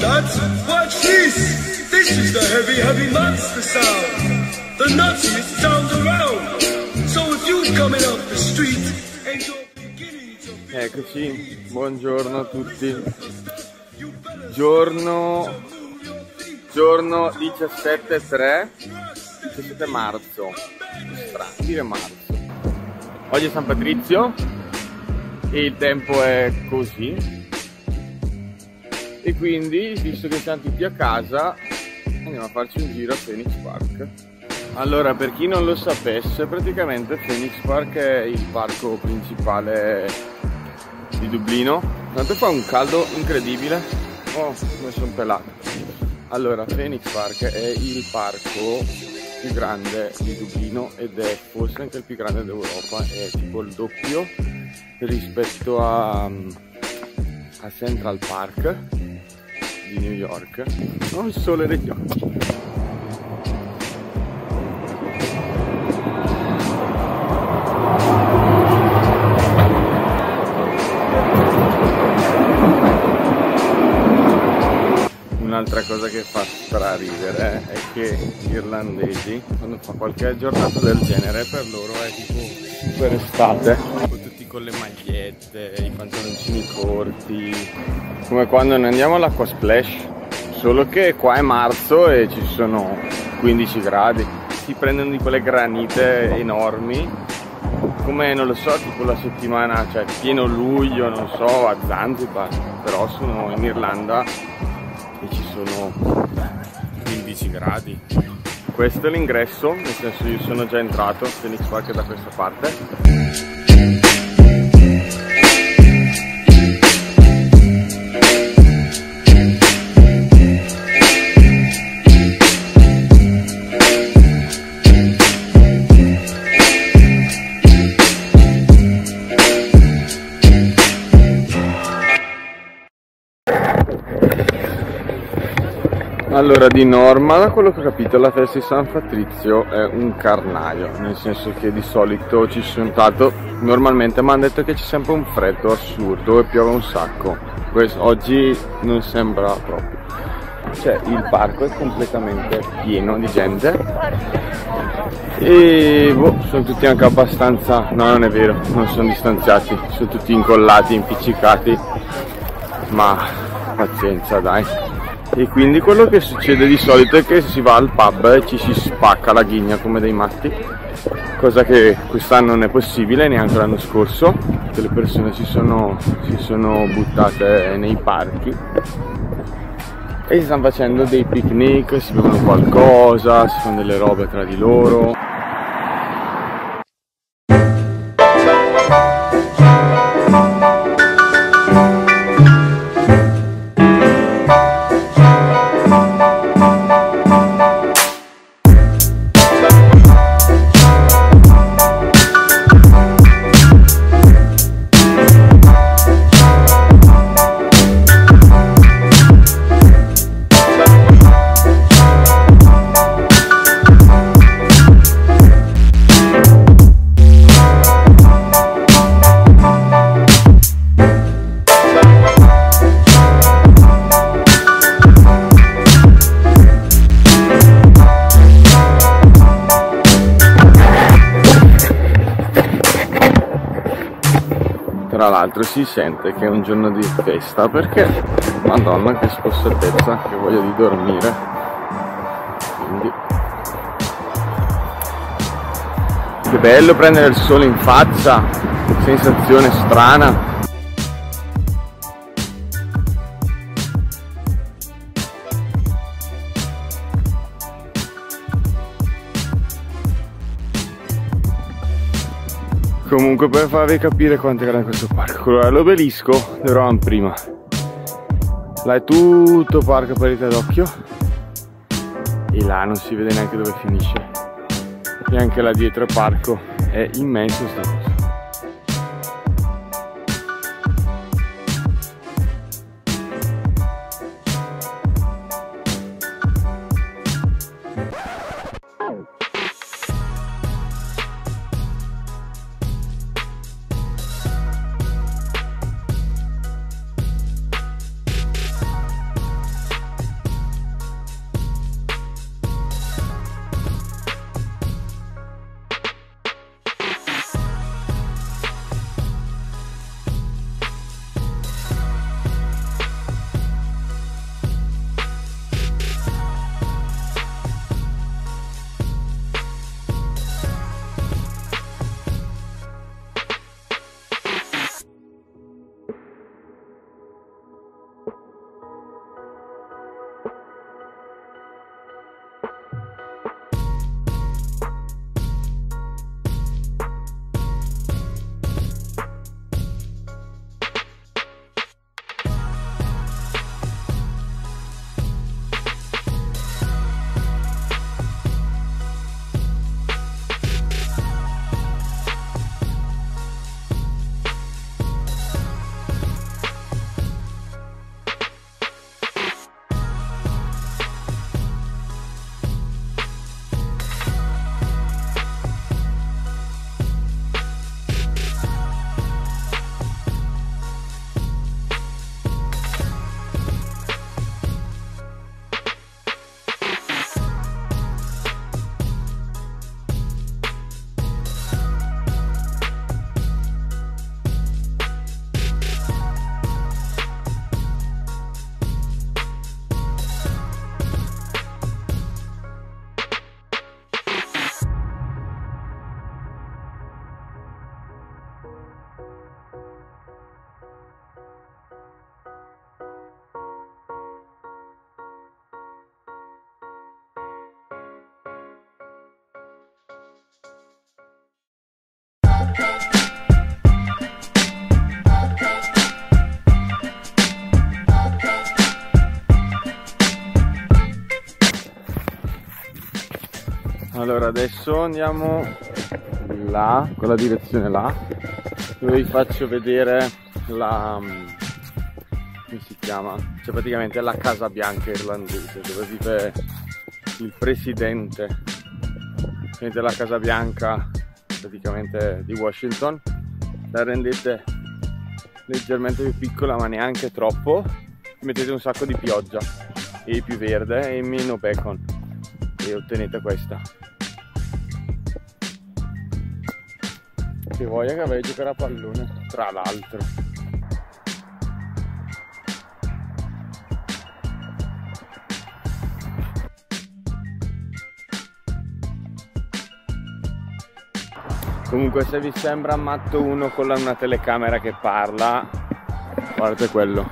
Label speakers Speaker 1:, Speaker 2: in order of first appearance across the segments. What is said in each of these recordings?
Speaker 1: lads, watch this! This is the heavy, heavy monster sound. The nuttiest sound around. So if you coming up the street and you're beginning to...
Speaker 2: Eccoci, buongiorno a tutti. Giorno 17 marzo. Strano dire marzo. Oggi è San Patrizio e il tempo è così. E quindi, visto che siamo tutti a casa, andiamo a farci un giro a Phoenix Park. Allora, per chi non lo sapesse, praticamente Phoenix Park è il parco principale di Dublino. Tanto fa un caldo incredibile. Oh, come sono pelato. Allora, Phoenix Park è il parco più grande di Dublino ed è forse anche il più grande d'Europa. È tipo il doppio rispetto a Central Park di New York. Ho il sole negli occhi. Un'altra cosa che fa straridere è che gli irlandesi, quando fa qualche giornata del genere, per loro è tipo super estate, tutti con le magliette, i pantaloncini corti, come quando noi andiamo all'acqua splash, solo che qua è marzo e ci sono 15 gradi, si prendono di quelle granite enormi, come non lo so, tipo la settimana, cioè pieno luglio, non so, a Zanzibar, però sono in Irlanda e ci sono 15 gradi. Questo è l'ingresso, nel senso io sono già entrato, Phoenix Park è da questa parte. Allora, di norma, da quello che ho capito, la festa di San Patrizio è un carnaio, nel senso che di solito ci sono stato, normalmente mi hanno detto che c'è sempre un freddo assurdo e piove un sacco. Oggi non sembra proprio. Cioè, il parco è completamente pieno di gente e sono tutti anche abbastanza, no, non è vero, non sono distanziati, sono tutti incollati, impiccicati, ma pazienza, dai. E quindi quello che succede di solito è che si va al pub e ci si spacca la ghigna come dei matti, cosa che quest'anno non è possibile, neanche l'anno scorso, che le persone si sono buttate nei parchi e si stanno facendo dei picnic, si bevono qualcosa, si fanno delle robe tra di loro. Tra l'altro si sente che è un giorno di festa perché, madonna che spossatezza, che voglia di dormire. Quindi che bello prendere il sole in faccia, sensazione strana. Comunque, per farvi capire quanto è grande questo parco, allora, l'obelisco eravamo prima, là è tutto parco a parità d'occhio e là non si vede neanche dove finisce, e anche là dietro il parco è immenso sta cosa. Allora adesso andiamo là, con la direzione là, dove vi faccio vedere la, come si chiama? Cioè praticamente la Casa Bianca irlandese, dove vive il presidente. Vedete la Casa Bianca praticamente di Washington, la rendete leggermente più piccola ma neanche troppo, mettete un sacco di pioggia e più verde e meno bacon e ottenete questa. Che voglia che avrei giocare a pallone, tra l'altro. Comunque se vi sembra matto uno con una telecamera che parla, guardate quello.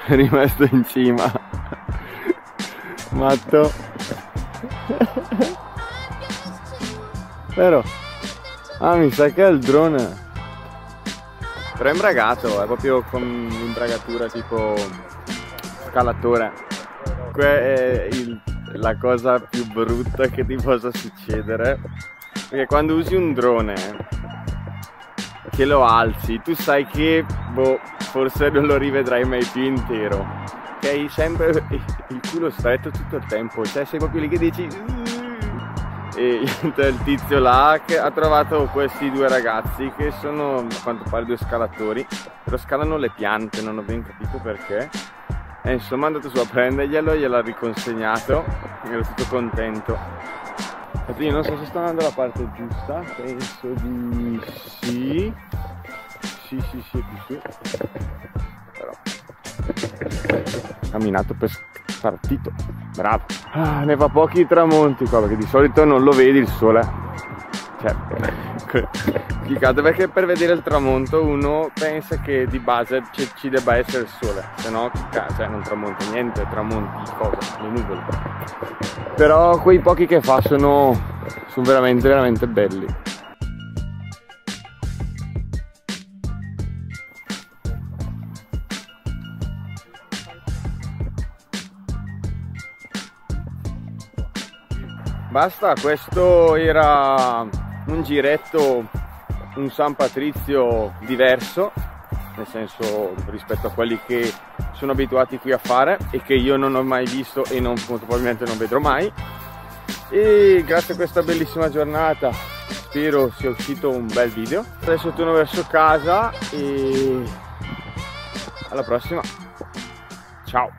Speaker 2: È rimasto in cima. Matto. Vero? Ah, mi sa che è il drone. Però è imbragato, è proprio con l'imbragatura tipo scalatore. Qua è la cosa più brutta che ti possa succedere, perché quando usi un drone che lo alzi, tu sai che forse non lo rivedrai mai più intero, che hai sempre il culo stretto tutto il tempo, cioè sei proprio lì che dici. E il tizio là che ha trovato questi due ragazzi che sono a quanto pare due scalatori, però scalano le piante, non ho ben capito perché. E insomma è andato su a prenderglielo, gliel'ha riconsegnato e ero tutto contento. Infatti io non so se sto andando alla parte giusta, penso di sì. Sì, è più su. Però camminato per partito, bravo. Ah, ne fa pochi tramonti qua, perché di solito non lo vedi il sole. Cioè, complicato, perché per vedere il tramonto uno pensa che di base ci debba essere il sole, se no cioè, non tramonta niente, tramonti cosa? Le nuvole. Però quei pochi che fa sono veramente belli. Basta, questo era un giretto, un San Patrizio diverso, nel senso rispetto a quelli che sono abituati qui a fare e che io non ho mai visto e molto probabilmente non vedrò mai. E grazie a questa bellissima giornata spero sia uscito un bel video. Adesso torno verso casa e alla prossima, ciao!